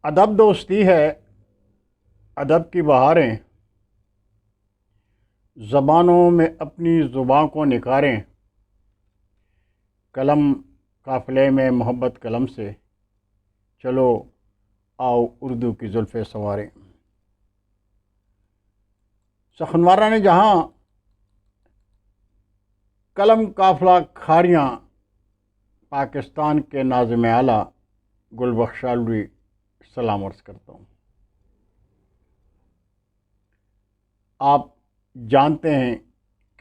ادب دوستی ہے، ادب کی بہاریں، زبانوں میں اپنی زباں کو نکھاریں، قلم قافلے میں محبت قلم سے، چلو آؤ اردو کی زلفیں سنواریں۔ سخنوارہ نے جہاں قلم قافلہ کھاریاں، پاکستان کے ناظم اعلیٰ گل بخشالوی سلام عرض کرتا ہوں۔ آپ جانتے ہیں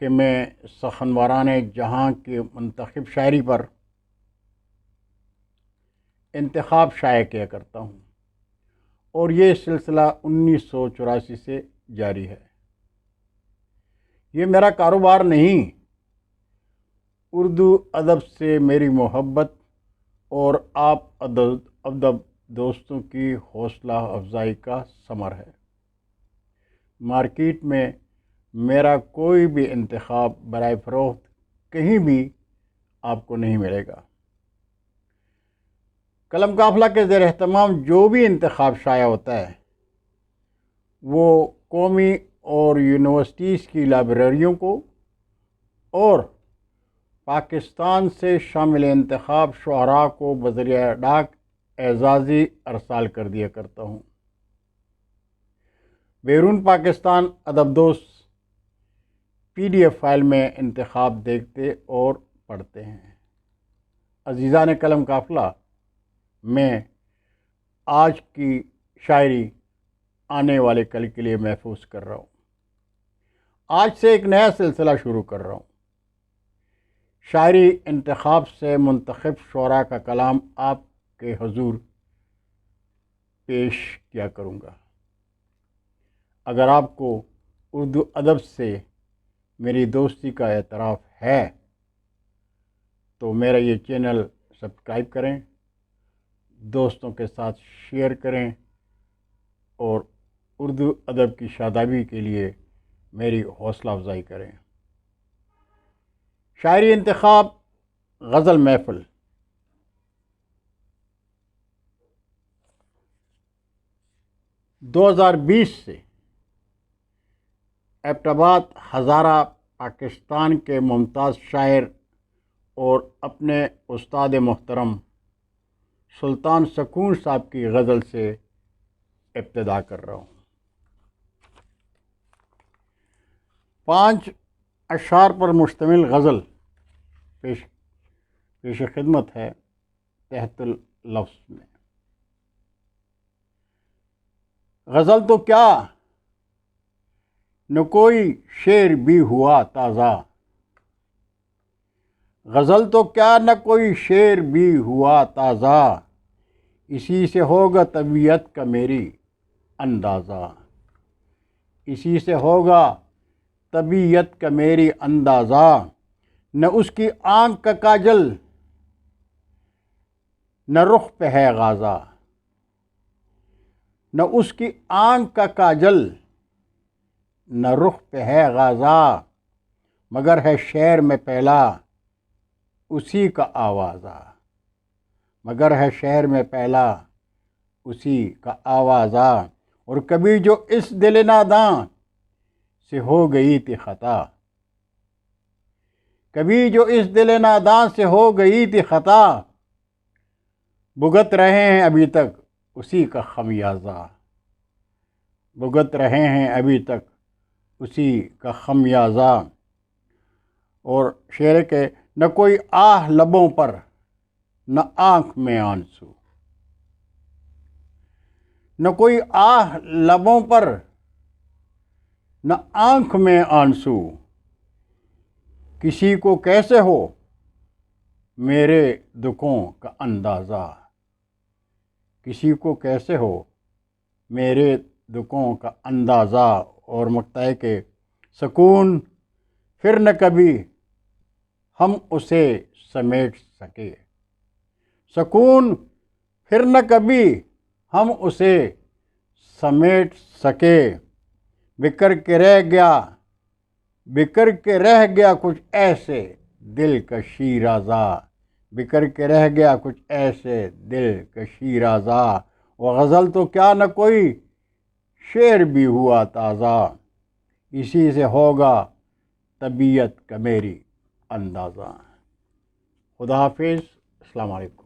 کہ میں سخنواران جہاں کی منتخب شاعری پر انتخاب شائع کیا کرتا ہوں، اور یہ سلسلہ 1984 سے جاری ہے۔ یہ میرا کاروبار نہیں، اردو ادب سے میری محبت اور آپ ادب دوستوں کی حوصلہ افزائی کا ثمر ہے۔ مارکیٹ میں میرا کوئی بھی انتخاب برائے فروخت کہیں بھی آپ کو نہیں ملے گا۔ قلم قافلہ کے زیر اہتمام جو بھی انتخاب شائع ہوتا ہے وہ قومی اور یونیورسٹیز کی لائبریریوں کو اور پاکستان سے شامل انتخاب شعراء کو بذریعہ ڈاک اعزازی ارسال کر دیا کرتا ہوں۔ بیرون پاکستان ادب دوست PDF فائل میں انتخاب دیکھتے اور پڑھتے ہیں۔ عزیزان قلم قافلہ، میں آج کی شاعری آنے والے کل کے لیے محفوظ کر رہا ہوں۔ آج سے ایک نیا سلسلہ شروع کر رہا ہوں۔ شاعری انتخاب سے منتخب شعراء کا کلام آپ کے حضور پیش کیا کروں گا۔ اگر آپ کو اردو ادب سے میری دوستی کا اعتراف ہے تو میرا یہ چینل سبسکرائب کریں، دوستوں کے ساتھ شیئر کریں اور اردو ادب کی شادابی کے لیے میری حوصلہ افزائی کریں۔ شاعری انتخاب غزل محفل۔ 2020 سے ایبٹ ہزارہ پاکستان کے ممتاز شاعر اور اپنے استاد محترم سلطان سکون صاحب کی غزل سے ابتدا کر رہا ہوں۔ 5 اشعار پر مشتمل غزل پیش خدمت ہے تحت اللفظ میں۔ غزل تو کیا نہ کوئی شعر بھی ہوا تازہ، غزل تو کیا نہ کوئی شعر بھی ہوا تازہ، اسی سے ہوگا طبیعت کا میری اندازہ، اسی سے ہوگا طبیعت کا میری اندازہ، نہ اس کی آنکھ کا کاجل نہ رخ پہ ہے غازہ، نہ اس کی آنکھ کا کاجل نہ رخ پہ ہے غازہ، مگر ہے شعر میں پہلا اسی کا آوازہ، مگر ہے شعر میں پہلا اسی کا آوازہ، اور کبھی جو اس دل ناداں سے ہو گئی تھی خطا، کبھی جو اس دل ناداں سے ہو گئی تھی خطا، بھگت رہے ہیں ابھی تک اسی کا خمیازہ، بھگت رہے ہیں ابھی تک اسی کا خمیازہ۔ اور شعر کے نہ کوئی آہ لبوں پر نہ آنکھ میں آنسو، نہ کوئی آہ لبوں پر نہ آنکھ میں آنسو، کسی کو کیسے ہو میرے دکھوں کا اندازہ، کسی کو کیسے ہو میرے دکھوں کا اندازہ، اور مقطع کہ سکون پھر نہ کبھی ہم اسے سمیٹ سکے، سکون پھر نہ کبھی ہم اسے سمیٹ سکے، بکھر کے رہ گیا، بکھر کے رہ گیا کچھ ایسے دل کا شیرازہ، بکھر کے رہ گیا کچھ ایسے دل کا شیرازہ، وہ غزل تو کیا نہ کوئی شعر بھی ہوا تازہ، اسی سے ہوگا طبیعت کا میری اندازہ۔ خدا حافظ، السلام علیکم۔